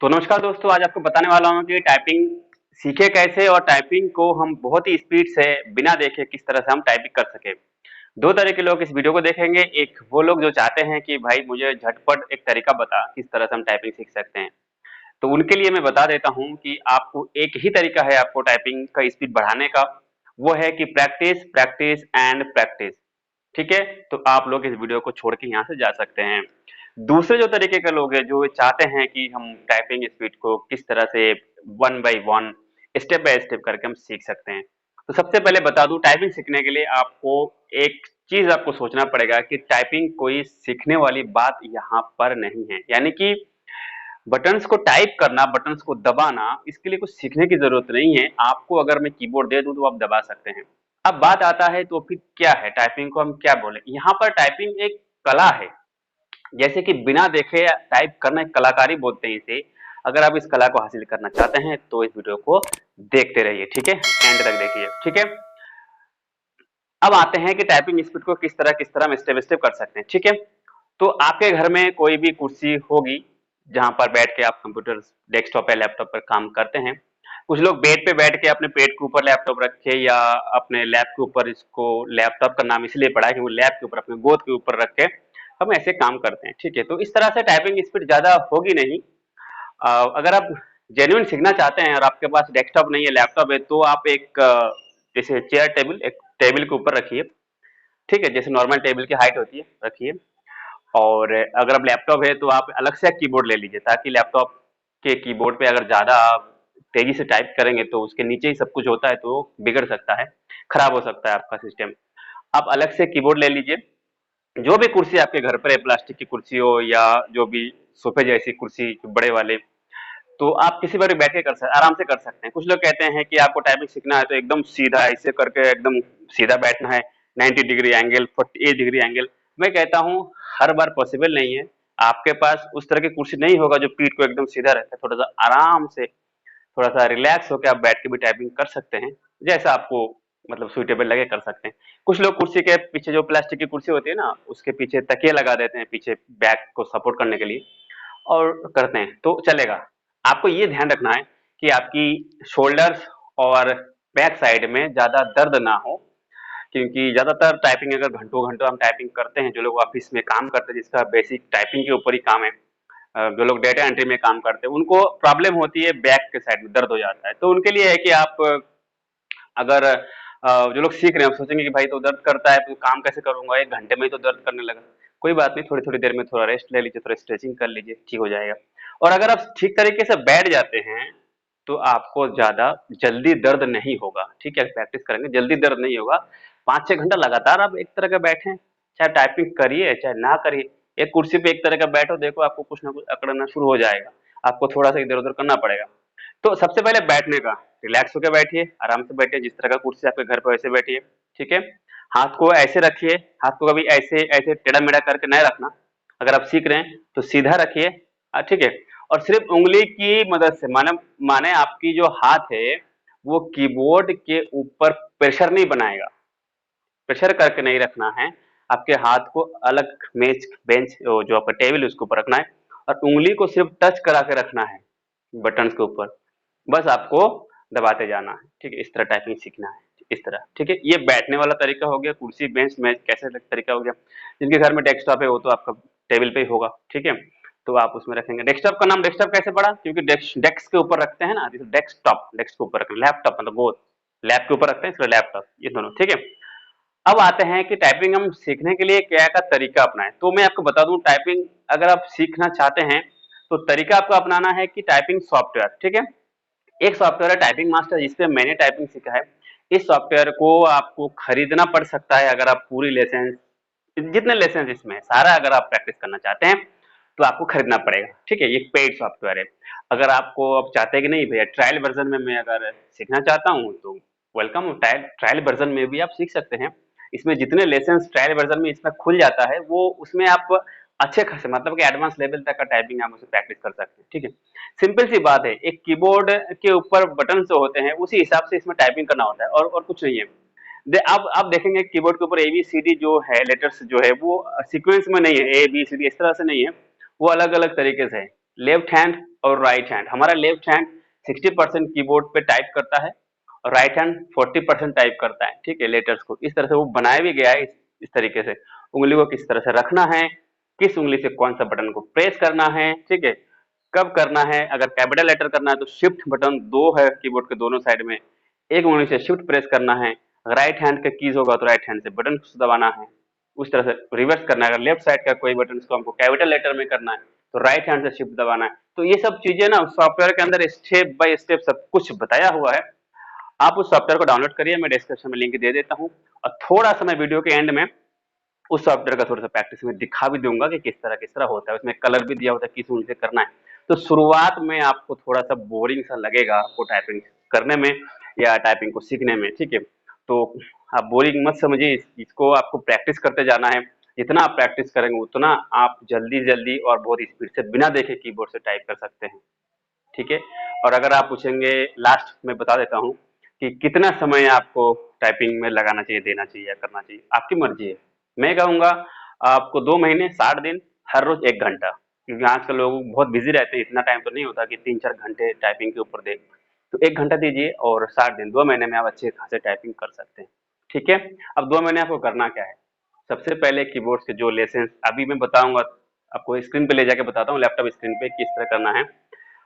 तो नमस्कार दोस्तों, आज आपको बताने वाला हूँ कि टाइपिंग सीखे कैसे और टाइपिंग को हम बहुत ही स्पीड से बिना देखे किस तरह से हम टाइपिंग कर सकें। 2 तरह के लोग इस वीडियो को देखेंगे, एक वो लोग जो चाहते हैं कि भाई मुझे झटपट एक तरीका बता, किस तरह से हम टाइपिंग सीख सकते हैं। तो उनके लिए मैं बता देता हूँ कि आपको एक ही तरीका है आपको टाइपिंग का स्पीड बढ़ाने का, वो है कि प्रैक्टिस, प्रैक्टिस एंड प्रैक्टिस। ठीक है? तो आप लोग इस वीडियो को छोड़ के यहाँ से जा सकते हैं। दूसरे जो तरीके के लोग हैं, जो चाहते हैं कि हम टाइपिंग स्पीड को किस तरह से one by one, step by step करके हम सीख सकते हैं। तो सबसे पहले बता दूँ, टाइपिंग सीखने के लिए आपको एक चीज़ आपको सोचना पड़ेगा कि टाइपिंग कोई सीखने वाली बात यहाँ पर नहीं है। यानी कि बटन्स को टाइप करना, बटन्स को दबाना, इसके लिए कुछ सीखने की ज़रूरत नहीं है। आपको अगर मैं कीबोर्ड दे दूँ तो आप दबा सकते हैं। अब बात आता है तो फिर क्या है, टाइपिंग को हम क्या बोले? यहाँ पर टाइपिंग एक कला है। जैसे कि बिना देखे टाइप करना एक कलाकारी बोलते हैं इसे। अगर आप इस कला को हासिल करना चाहते हैं तो इस वीडियो को देखते रहिए, ठीक है? एंड तक देखिए, ठीक है? अब आते हैं कि टाइपिंग स्पीड को किस तरह हम स्टेप बाय स्टेप कर सकते हैं, ठीक है? तो आपके घर में कोई भी कुर्सी होगी, जहाँ पर बैठ के आप कंप्यूटर, डेस्कटॉप या लैपटॉप पर काम करते हैं। कुछ लोग बेड पे बैठ के अपने पेट के ऊपर लैपटॉप रखे या अपने लैप के ऊपर, इसको लैपटॉप का नाम इसलिए पड़ा है क्योंकि लैप के ऊपर, अपने गोद के ऊपर रख के हम ऐसे काम करते हैं, ठीक है? तो इस तरह से टाइपिंग स्पीड ज़्यादा होगी नहीं। अगर आप जेन्युइन सीखना चाहते हैं और आपके पास डेस्कटॉप नहीं है, लैपटॉप है, तो आप एक जैसे चेयर टेबल, एक टेबल के ऊपर रखिए, ठीक है? जैसे नॉर्मल टेबल की हाइट होती है, रखिए। और अगर अब लैपटॉप है तो आप अलग से एक कीबोर्ड ले लीजिए, ताकि लैपटॉप के कीबोर्ड पे अगर ज़्यादा आप तेज़ी से टाइप करेंगे तो उसके नीचे ही सब कुछ होता है, तो बिगड़ सकता है, खराब हो सकता है आपका सिस्टम। आप अलग से कीबोर्ड ले लीजिए। जो भी कुर्सी आपके घर पर है, प्लास्टिक की कुर्सी हो या जो भी सोफे जैसी कुर्सी, बड़े वाले, तो आप किसी पर भी बैठ के आराम से कर सकते हैं। कुछ लोग कहते हैं कि आपको टाइपिंग सीखना है तो एकदम सीधा ऐसे करके एकदम सीधा बैठना है, 90 डिग्री एंगल, 48 डिग्री एंगल। मैं कहता हूँ हर बार पॉसिबल नहीं है। आपके पास उस तरह की कुर्सी नहीं होगा जो पीठ को एकदम सीधा रखे, थोड़ा सा आराम से, थोड़ा सा रिलैक्स होकर आप बैठ के भी टाइपिंग कर सकते हैं। जैसा आपको मतलब सुइटेबल लगे कर सकते हैं। कुछ लोग कुर्सी के पीछे, जो प्लास्टिक की कुर्सी होती है ना, उसके पीछे तकिए लगा देते हैं, पीछे बैक को सपोर्ट करने के लिए, और करते हैं तो चलेगा। आपको ये ध्यान रखना है कि आपकी शोल्डर्स और बैक साइड में ज़्यादा दर्द ना हो, क्योंकि ज़्यादातर टाइपिंग अगर घंटों-घंटों हम टाइपिंग करते हैं, जो लोग ऑफ़िस में काम करते हैं जिसका बेसिक टाइपिंग के ऊपर ही काम है, जो लोग डेटा एंट्री में काम करते हैं, उनको प्रॉब्लम होती है, बैक के साइड में दर्द हो जाता है। तो उनके लिए है कि आप अगर जो लोग सीख रहे हैं, सोचेंगे कि भाई तो दर्द करता है तो काम कैसे करूँगा, 1 घंटे में ही तो दर्द करने लगा। कोई बात नहीं, थोड़ी-थोड़ी देर में थोड़ा रेस्ट ले लीजिए, थोड़ा स्ट्रेचिंग कर लीजिए, ठीक हो जाएगा। और अगर आप ठीक तरीके से बैठ जाते हैं, तो आपको ज़्यादा जल्दी दर्द नहीं होगा, ठीक है? प्रैक्टिस करेंगे, जल्दी दर्द नहीं होगा। 5-6 घंटा लगातार आप एक तरह का बैठें, चाहे टाइपिंग करिए, चाहे ना करिए। एक कुर्सी पे एक तरह का बैठो, देखो आपको कुछ ना कुछ अकड़ना शुरू हो जाएगा। आपको थोड़ा-सा इधर-उधर करना पड़ेगा। तो सबसे पहले बैठने का, रिलैक्स होके बैठिए, आराम से बैठिए, जिस तरह का कुर्सी आपके घर पे वैसे बैठिए, ठीक है? हाथ को ऐसे रखिए, हाथ को कभी ऐसे ऐसे टेढ़ा-मेढ़ा करके नहीं रखना। अगर आप सीख रहे हैं तो सीधा रखिए, ठीक है? और सिर्फ उंगली की मदद से, माने माने आपकी जो हाथ है वो कीबोर्ड के ऊपर प्रेशर नहीं बनाएगा, प्रेशर करके नहीं रखना है। आपके हाथ को अलग मेज, बेंच, जो आपका टेबल है उसके ऊपर रखना है, और उंगली को सिर्फ टच करा के रखना है बटन्स के ऊपर। बस आपको दबाते जाना है, ठीक है? इस तरह टाइपिंग सीखना है, इस तरह, ठीक है? ये बैठने वाला तरीका हो गया, कुर्सी, बेंच, मेज कैसे तरीका हो गया। जिनके घर में डेस्कटॉप है वो तो आपका टेबल पे ही होगा, ठीक है? तो आप उसमें रखेंगे। डेस्कटॉप का नाम डेस्कटॉप कैसे पड़ा? क्योंकि डेस्क के ऊपर रखते हैं ना, डेस्कटॉप, डेस्क के ऊपर रखें। लैपटॉप मतलब गोद, लैप के ऊपर रखते हैं, इसलिए लैपटॉप, ये दोनों, ठीक है? अब आते हैं कि टाइपिंग हम सीखने के लिए क्या-क्या तरीका अपनाएँ। तो मैं आपको बता दूँ, टाइपिंग अगर आप सीखना चाहते हैं, तो तरीका आपको अपनाना है कि टाइपिंग सॉफ्टवेयर, ठीक है? एक सॉफ्टवेयर है टाइपिंग मास्टर, जिसपे मैंने टाइपिंग सीखा है। इस सॉफ्टवेयर को आपको खरीदना पड़ सकता है अगर आप पूरी लेसन, जितने लेसन इसमें है, सारा अगर आप प्रैक्टिस करना चाहते हैं, तो आपको खरीदना पड़ेगा, ठीक है? ये पेड सॉफ्टवेयर है। अगर आपको अब चाहते हैं कि नहीं भैया ट्रायल वर्ज़न में मैं अगर सीखना चाहता हूँ, तो वेलकम, ट्रायल ट्रायल वर्ज़न में भी आप सीख सकते हैं। इसमें जितने लेसन्स ट्रायल वर्ज़न में इसमें खुल जाता है, वो उसमें आप अच्छे खासे, मतलब कि एडवांस लेवल तक का टाइपिंग आप उसमें प्रैक्टिस कर सकते हैं, ठीक है? सिंपल सी बात है, एक कीबोर्ड के ऊपर बटन जो होते हैं उसी हिसाब से इसमें टाइपिंग करना होता है, और कुछ नहीं है। अब आप देखेंगे कीबोर्ड के ऊपर एबीसीडी जो है, लेटर्स जो है वो सीक्वेंस में नहीं है, ए बी सी डी इस तरह से नहीं है, वो अलग अलग तरीके से है। लेफ्ट हैंड और राइट हैंड। हमारा लेफ्ट हैंड 60% कीबोर्ड पे टाइप करता है और राइट हैंड 40% टाइप करता है, ठीक है, लेटर्स को। इस तरह से वो बनाया भी गया है इस तरीके से। उंगली को किस तरह से रखना है, किस उंगली से कौन सा बटन को प्रेस करना है, ठीक है, कब करना है। अगर कैपिटल लेटर करना है तो शिफ्ट बटन 2 है कीबोर्ड के दोनों साइड में, एक उंगली से शिफ्ट प्रेस करना है। राइट हैंड का कीज होगा तो राइट हैंड से बटन दबाना है, उस तरह से रिवर्स करना है। अगर लेफ्ट साइड का कोई बटन को हमको कैपिटल लेटर में करना है तो राइट हैंड से शिफ्ट दबाना है। तो ये सब चीजें ना सॉफ्टवेयर के अंदर स्टेप बाय स्टेप सब कुछ बताया हुआ है। आप उस सॉफ्टवेयर को डाउनलोड करिए, मैं डिस्क्रिप्शन में लिंक दे देता हूँ। और थोड़ा सा मैं वीडियो के एंड में उस सॉफ्टवेयर का थोड़ा सा प्रैक्टिस में दिखा भी दूंगा कि किस तरह होता है। उसमें कलर भी दिया होता है किस उंगली से करना है। तो शुरुआत में आपको थोड़ा सा बोरिंग सा लगेगा आपको टाइपिंग करने में या टाइपिंग को सीखने में, ठीक है। तो आप बोरिंग मत समझिए, इसको आपको प्रैक्टिस करते जाना है। जितना आप प्रैक्टिस करेंगे उतना आप जल्दी जल्दी और बहुत स्पीड से बिना देखे कीबोर्ड से टाइप कर सकते हैं, ठीक है। और अगर आप पूछेंगे, लास्ट में बता देता हूँ कि कितना समय आपको टाइपिंग में लगाना चाहिए, देना चाहिए या करना चाहिए, आपकी मर्जी है। मैं कहूँगा आपको 2 महीने 60 दिन हर रोज 1 घंटा, क्योंकि आजकल लोग बहुत बिजी रहते हैं, इतना टाइम तो नहीं होता कि 3-4 घंटे टाइपिंग के ऊपर दें। तो 1 घंटा दीजिए और 60 दिन, 2 महीने में आप अच्छे खासे टाइपिंग कर सकते हैं, ठीक है। अब 2 महीने आपको करना क्या है? सबसे पहले कीबोर्ड के जो लेसन अभी मैं बताऊंगा, आपको स्क्रीन पे ले जाके बताता हूँ, लैपटॉप स्क्रीन पे किस तरह करना है।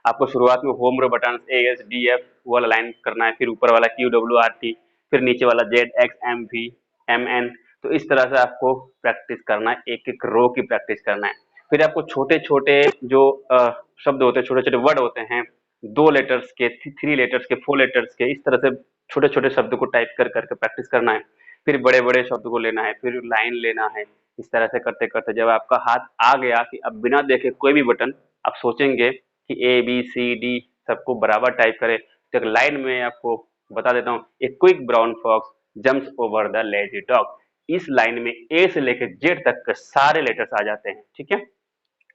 आपको शुरुआत में home row button A S D F वाला लाइन करना है, फिर ऊपर वाला क्यू डब्ल्यू आर टी, फिर नीचे वाला Z X M V M N. तो इस तरह से आपको प्रैक्टिस करना है, एक एक रो की प्रैक्टिस करना है। फिर आपको छोटे छोटे जो शब्द होते हैं, छोटे छोटे वर्ड होते हैं, 2 लेटर्स के, 3 लेटर्स के, 4 लेटर्स के, इस तरह से छोटे छोटे शब्द को टाइप कर करके प्रैक्टिस करना है। फिर बड़े बड़े शब्द को लेना है, फिर लाइन लेना है। इस तरह से करते करते जब आपका हाथ आ गया कि अब बिना देखे कोई भी बटन आप सोचेंगे कि ए बी सी डी सबको बराबर टाइप करें, तो एक लाइन में आपको बता देता हूँ, a quick brown fox jumps over the lazy dog. इस लाइन में ए से लेकर जेड तक के सारे लेटर्स आ जाते हैं, ठीक है।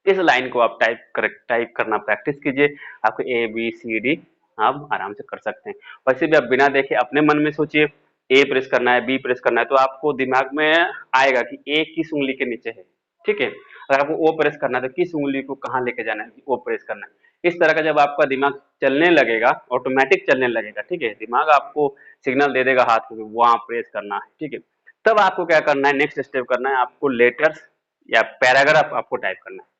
इस लाइन को आप टाइप करना प्रैक्टिस कीजिए, आपको ए बी सी डी आप आराम से कर सकते हैं। वैसे भी आप बिना देखे अपने मन में सोचिए, ए प्रेस करना है, बी प्रेस करना है, तो आपको दिमाग में आएगा कि ए किस उंगली के नीचे है, ठीक है। अगर आपको ओ प्रेस करना है तो किस उंगली को कहाँ लेके जाना है, ओ प्रेस करना है। इस तरह का जब आपका दिमाग चलने लगेगा, ऑटोमेटिक चलने लगेगा, ठीक है, दिमाग आपको सिग्नल दे देगा हाथ को वहां प्रेस करना है, ठीक है। तब आपको क्या करना है, नेक्स्ट स्टेप करना है, आपको लेटर्स या पैराग्राफ आपको टाइप करना है।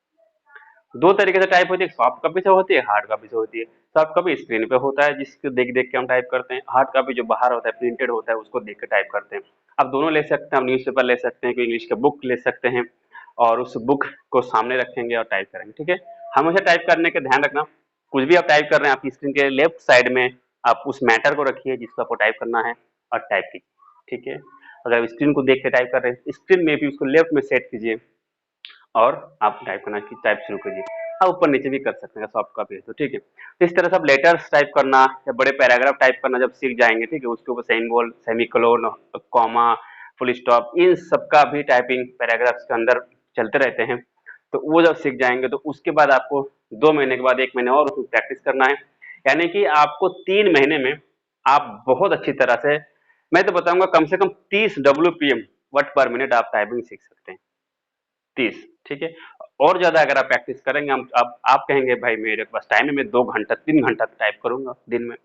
2 तरीके से टाइप होती है, सॉफ्ट कॉपी से होती है, हार्ड कॉपी से होती है। सॉफ्ट कॉपी स्क्रीन पे होता है जिसको देख देख के हम टाइप करते हैं, हार्ड कॉपी जो बाहर होता है प्रिंटेड होता है उसको देख के टाइप करते हैं। आप दोनों ले सकते हैं, आप न्यूज़पेपर ले सकते हैं, कोई इंग्लिश का बुक ले सकते हैं और उस बुक को सामने रखेंगे और टाइप करेंगे, ठीक है। हमेशा टाइप करने का ध्यान रखना, कुछ भी आप टाइप कर रहे हैं आपकी स्क्रीन के लेफ्ट साइड में आप उस मैटर को रखिए जिसको आपको टाइप करना है और टाइप कीजिए, ठीक है। अगर आप स्क्रीन को देख के टाइप कर रहे हैं, स्क्रीन में भी उसको लेफ्ट में सेट कीजिए और आप टाइप शुरू कीजिए। आप ऊपर नीचे भी कर सकते हैं सॉफ्ट कॉपी है तो, ठीक है। तो इस तरह से आप लेटर्स टाइप करना या बड़े पैराग्राफ टाइप करना जब सीख जाएंगे, ठीक है, उसके ऊपर symbol, semicolon, comma, full stop, इन सबका भी टाइपिंग पैराग्राफ्स के अंदर चलते रहते हैं। तो वो जब सीख जाएंगे तो उसके बाद आपको 2 महीने के बाद 1 महीने और उसमें प्रैक्टिस करना है। यानी कि आपको 3 महीने में आप बहुत अच्छी तरह से, मैं तो बताऊंगा कम से कम 30 WPM वर्ड पर मिनट आप टाइपिंग सीख सकते हैं, 30, ठीक है। और ज्यादा अगर आप प्रैक्टिस करेंगे, हम अब आप कहेंगे भाई मेरे पास टाइम है, मैं 2 घंटा 3 घंटा टाइप करूंगा दिन में।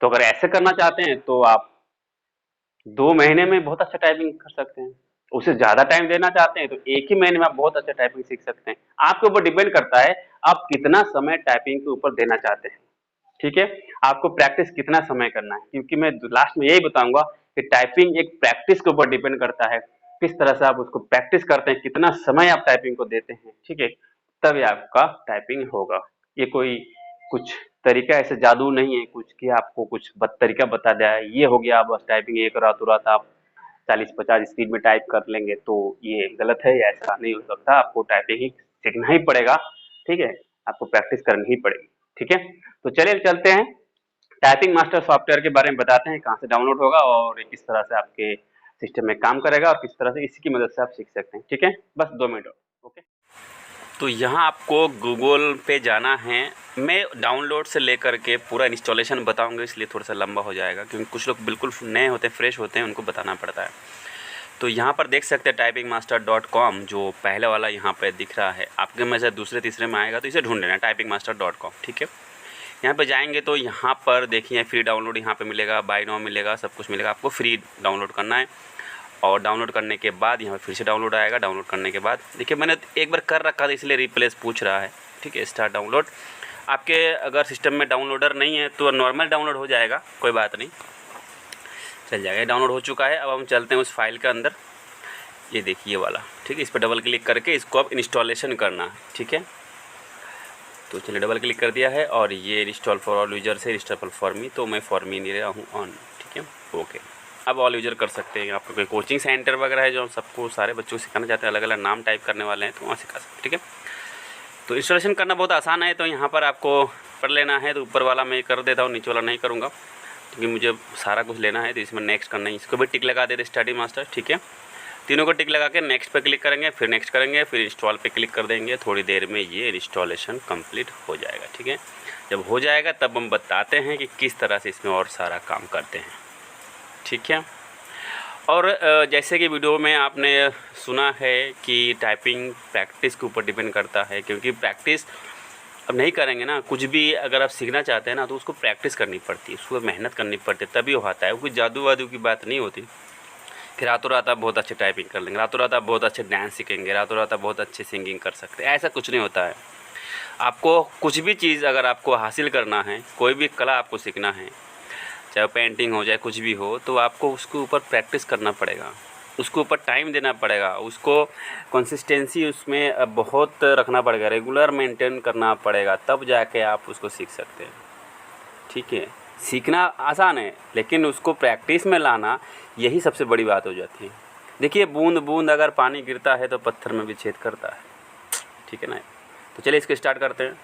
तो अगर ऐसे करना चाहते हैं तो आप 2 महीने में बहुत अच्छा टाइपिंग कर सकते हैं। उसे ज्यादा टाइम देना चाहते हैं तो 1 ही महीने में आप बहुत अच्छा टाइपिंग सीख सकते हैं। आपके ऊपर डिपेंड करता है आप कितना समय टाइपिंग के ऊपर देना चाहते हैं, ठीक है। आपको प्रैक्टिस कितना समय करना है, क्योंकि मैं लास्ट में यही बताऊंगा कि टाइपिंग एक प्रैक्टिस के ऊपर डिपेंड करता है, किस तरह से आप उसको प्रैक्टिस करते हैं, कितना समय आप टाइपिंग को देते हैं, ठीक है, तभी आपका टाइपिंग होगा। ये कोई कुछ तरीका ऐसे जादू नहीं है कुछ कि आपको कुछ तरीका बता दिया है, ये हो गया बस टाइपिंग एक रात तुरंत आप 40-50 स्पीड में टाइप कर लेंगे, तो ये गलत है, ऐसा नहीं हो सकता। आपको टाइपिंग ही सीखना ही पड़ेगा, ठीक है, आपको प्रैक्टिस करनी ही पड़ेगी, ठीक है। तो चलिए चलते हैं, टाइपिंग मास्टर सॉफ्टवेयर के बारे में बताते हैं, कहाँ से डाउनलोड होगा और किस तरह से आपके सिस्टम में काम करेगा और किस तरह से इसी की मदद से आप सीख सकते हैं, ठीक है। बस 2 मिनट और, ओके। तो यहाँ आपको गूगल पे जाना है। मैं डाउनलोड से लेकर के पूरा इंस्टॉलेशन बताऊंगा, इसलिए थोड़ा सा लंबा हो जाएगा, क्योंकि कुछ लोग बिल्कुल नए होते हैं, फ्रेश होते हैं, उनको बताना पड़ता है। तो यहाँ पर देख सकते हैं typingmaster.com जो पहले वाला यहाँ पे दिख रहा है, आपके में से दूसरे तीसरे में आएगा तो इसे ढूंढ लेना typingmaster.com, ठीक है। यहाँ पे जाएंगे तो यहाँ पर देखिए फ्री डाउनलोड यहाँ पे मिलेगा, बाय नाउ मिलेगा, सब कुछ मिलेगा। आपको फ्री डाउनलोड करना है और डाउनलोड करने के बाद यहाँ पर फिर से डाउनलोड आएगा। डाउनलोड करने के बाद देखिए मैंने एक बार कर रखा था इसलिए रिप्लेस पूछ रहा है, ठीक है। Start download. आपके अगर सिस्टम में डाउनलोडर नहीं है तो नॉर्मल डाउनलोड हो जाएगा, कोई बात नहीं, चल जाएगा। डाउनलोड हो चुका है। अब हम चलते हैं उस फाइल के अंदर, ये देखिए वाला, ठीक है। इस पर डबल क्लिक करके इसको अब इंस्टॉलेशन करना है, ठीक है। तो चलिए डबल क्लिक कर दिया है और ये इंस्टॉल फॉर ऑल यूजर से इंस्टॉल फॉर मी, तो मैं फॉर मी नहीं रहा हूँ ऑन, ठीक है, ओके। अब ऑल यूजर कर सकते हैं। आपका कोई कोचिंग सेंटर वगैरह है जो सबको सारे बच्चों को सिखाना चाहते हैं, अलग अलग नाम टाइप करने वाले हैं, तो वहाँ सिखा सकते हैं, ठीक है। तो इंस्टॉलेशन करना बहुत आसान है। तो यहाँ पर आपको पढ़ लेना है, तो ऊपर वाला मैं कर देता हूँ, नीचे वाला नहीं करूँगा क्योंकि मुझे सारा कुछ लेना है। तो इसमें नेक्स्ट करना है, इसको भी टिक लगा देते स्टडी मास्टर, ठीक है। तीनों को टिक लगा के नेक्स्ट पे क्लिक करेंगे, फिर नेक्स्ट करेंगे, फिर इंस्टॉल पे क्लिक कर देंगे। थोड़ी देर में ये इंस्टॉलेशन कंप्लीट हो जाएगा, ठीक है। जब हो जाएगा तब हम बताते हैं कि किस तरह से इसमें और सारा काम करते हैं, ठीक है। और जैसे कि वीडियो में आपने सुना है कि टाइपिंग प्रैक्टिस के ऊपर डिपेंड करता है, क्योंकि प्रैक्टिस अब नहीं करेंगे ना, कुछ भी अगर आप सीखना चाहते हैं ना तो उसको प्रैक्टिस करनी पड़ती है, उसको मेहनत करनी पड़ती है, तभी वो आता है। वो कोई जादू वादू की बात नहीं होती कि रातों रात आप बहुत अच्छे टाइपिंग कर लेंगे, रातों रात आप बहुत अच्छे डांस सीखेंगे, रातों रात आप बहुत अच्छे सिंगिंग कर सकते हैं, ऐसा कुछ नहीं होता है। आपको कुछ भी चीज़ अगर आपको हासिल करना है, कोई भी कला आपको सीखना है, चाहे पेंटिंग हो, चाहे कुछ भी हो, तो आपको उसके ऊपर प्रैक्टिस करना पड़ेगा, उसके ऊपर टाइम देना पड़ेगा, उसको कंसिस्टेंसी उसमें बहुत रखना पड़ेगा, रेगुलर मेंटेन करना पड़ेगा, तब जाके आप उसको सीख सकते हैं, ठीक है। सीखना आसान है लेकिन उसको प्रैक्टिस में लाना यही सबसे बड़ी बात हो जाती है। देखिए बूंद बूंद अगर पानी गिरता है तो पत्थर में भी छेद करता है, ठीक है ना। तो चलिए इसको स्टार्ट करते हैं।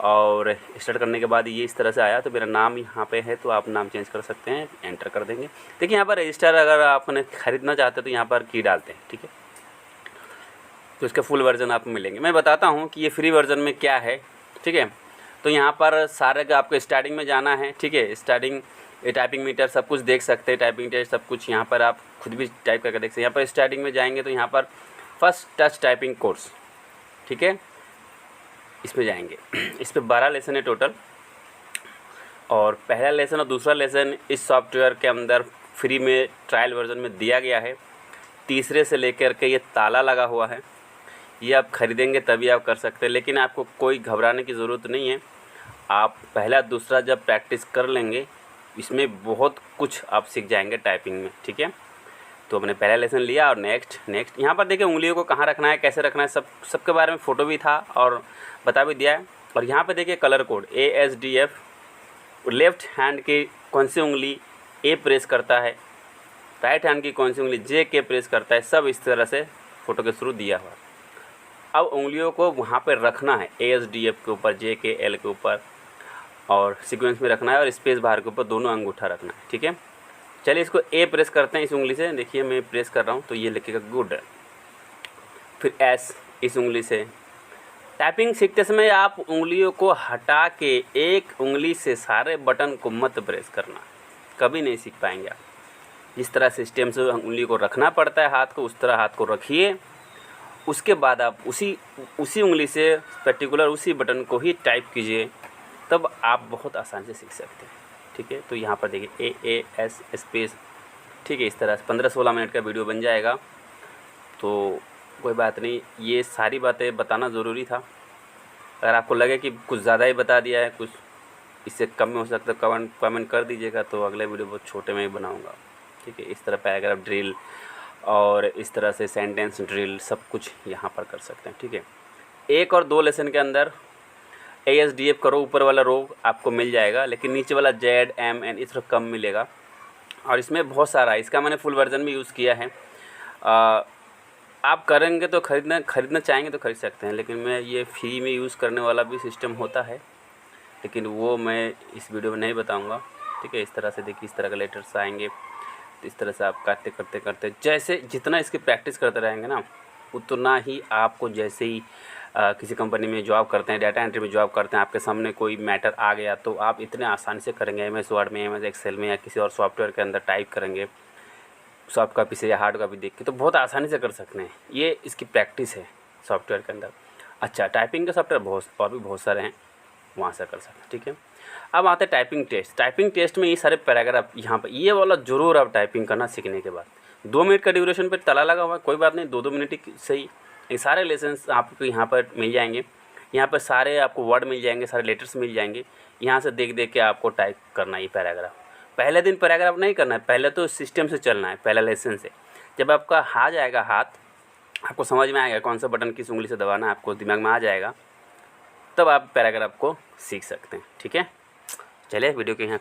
और स्टार्ट करने के बाद ये इस तरह से आया, तो मेरा नाम यहाँ पे है तो आप नाम चेंज कर सकते हैं, एंटर कर देंगे। देखिए यहाँ पर रजिस्टर अगर आपने ख़रीदना चाहते हैं तो यहाँ पर की डालते हैं, ठीक है। तो इसका फुल वर्जन आपको मिलेंगे। मैं बताता हूँ कि ये फ्री वर्जन में क्या है, ठीक है। तो यहाँ पर सारे का आपको स्टार्टिंग में जाना है, ठीक है। स्टार्टिंग ये टाइपिंग मीटर सब कुछ देख सकते हैं, टाइपिंग टेस्ट सब कुछ यहाँ पर आप खुद भी टाइप करके देख सकते हैं। यहाँ पर स्टार्टिंग में जाएंगे तो यहाँ पर फर्स्ट टच टाइपिंग कोर्स, ठीक है, इस पर जाएंगे। इस पर 12 लेसन है टोटल, और पहला लेसन और दूसरा लेसन इस सॉफ्टवेयर के अंदर फ्री में ट्रायल वर्जन में दिया गया है। तीसरे से लेकर के ये ताला लगा हुआ है, ये आप ख़रीदेंगे तभी आप कर सकते हैं, लेकिन आपको कोई घबराने की ज़रूरत नहीं है। आप पहला दूसरा जब प्रैक्टिस कर लेंगे इसमें बहुत कुछ आप सीख जाएंगे टाइपिंग में, ठीक है। तो हमने पहला लेसन लिया और नेक्स्ट यहाँ पर देखिए उंगलियों को कहाँ रखना है, कैसे रखना है, सबके बारे में फ़ोटो भी था और बता भी दिया है। और यहाँ पे देखिए colour code ASDF, left hand की कौन सी उंगली A प्रेस करता है, राइट हैंड की कौन सी उंगली J प्रेस करता है, सब इस तरह से फ़ोटो के थ्रू दिया हुआ। अब उंगलियों को वहाँ पर रखना है, ASDF के ऊपर, J के L के ऊपर, और सीक्वेंस में रखना है, और स्पेस बार के ऊपर दोनों अंगूठा रखना है, ठीक है। चलिए इसको A प्रेस करते हैं इस उंगली से, देखिए मैं प्रेस कर रहा हूँ तो ये लिखेगा गुड। फिर S इस उंगली से। टाइपिंग सीखते समय आप उंगलियों को हटा के एक उंगली से सारे बटन को मत प्रेस करना, कभी नहीं सीख पाएंगे आप। जिस तरह सिस्टम से उंगली को रखना पड़ता है हाथ को, उस तरह हाथ को रखिए। उसके बाद आप उसी उंगली से पर्टिकुलर उसी बटन को ही टाइप कीजिए, तब आप बहुत आसान से सीख सकते हैं, ठीक है। तो यहाँ पर देखिए AAS स्पेस, ठीक है। इस तरह से 15-16 मिनट का वीडियो बन जाएगा, तो कोई बात नहीं, ये सारी बातें बताना ज़रूरी था। अगर आपको लगे कि कुछ ज़्यादा ही बता दिया है, कुछ इससे कम में हो सकता है, कमेंट कर दीजिएगा, तो अगले वीडियो बहुत छोटे में ही बनाऊँगा, ठीक है। इस तरह पैराग्राफ ड्रिल और इस तरह से सेंटेंस ड्रिल सब कुछ यहाँ पर कर सकते हैं, ठीक है। 1 और 2 लेसन के अंदर ASDF करो, ऊपर वाला रो आपको मिल जाएगा, लेकिन नीचे वाला Z, M, N इस तरह कम मिलेगा। और इसमें बहुत सारा है, इसका मैंने फुल वर्जन भी यूज़ किया है। आप करेंगे तो ख़रीदना चाहेंगे तो ख़रीद सकते हैं, लेकिन मैं ये फ्री में यूज़ करने वाला भी सिस्टम होता है, लेकिन वो मैं इस वीडियो में नहीं बताऊँगा, ठीक है। इस तरह से देखिए, इस तरह के लेटर्स आएंगे, तो इस तरह से आप करते जैसे जितना इसकी प्रैक्टिस करते रहेंगे ना, उतना ही आपको, जैसे ही किसी कंपनी में जॉब करते हैं, डाटा एंट्री में जॉब करते हैं, आपके सामने कोई मैटर आ गया तो आप इतने आसानी से करेंगे, MS वर्ड में, MS एक्सेल में, या किसी और सॉफ्टवेयर के अंदर टाइप करेंगे, सॉफ्ट कॉपी से या हार्ड कॉपी देख के, तो बहुत आसानी से कर सकते हैं। ये इसकी प्रैक्टिस है सॉफ्टवेयर के अंदर। अच्छा, टाइपिंग के सॉफ्टवेयर और भी बहुत सारे हैं, वहाँ से कर सकते हैं। ठीक है, अब आते हैं टाइपिंग टेस्ट। टाइपिंग टेस्ट में ये सारे पैराग्राफ यहाँ पर, ये वाला ज़रूर आप टाइपिंग करना सीखने के बाद। 2 मिनट का ड्यूरेशन पर ताला लगा हुआ है, कोई बात नहीं, 2-2 मिनट ही सही। ये सारे लेसन्स आपको यहाँ पर मिल जाएंगे। यहाँ पर सारे आपको वर्ड मिल जाएंगे, सारे लेटर्स मिल जाएंगे। यहाँ से देख देख के आपको टाइप करना है ये पैराग्राफ। पहले दिन पैराग्राफ नहीं करना है, पहले तो सिस्टम से चलना है, पहला लेसन से। जब आपका आ जाएगा हाथ, आपको समझ में आएगा कौन सा बटन किस उंगली से दबाना है, आपको दिमाग में आ जाएगा, तब आप पैराग्राफ को सीख सकते हैं। ठीक है, चलिए वीडियो के यहाँ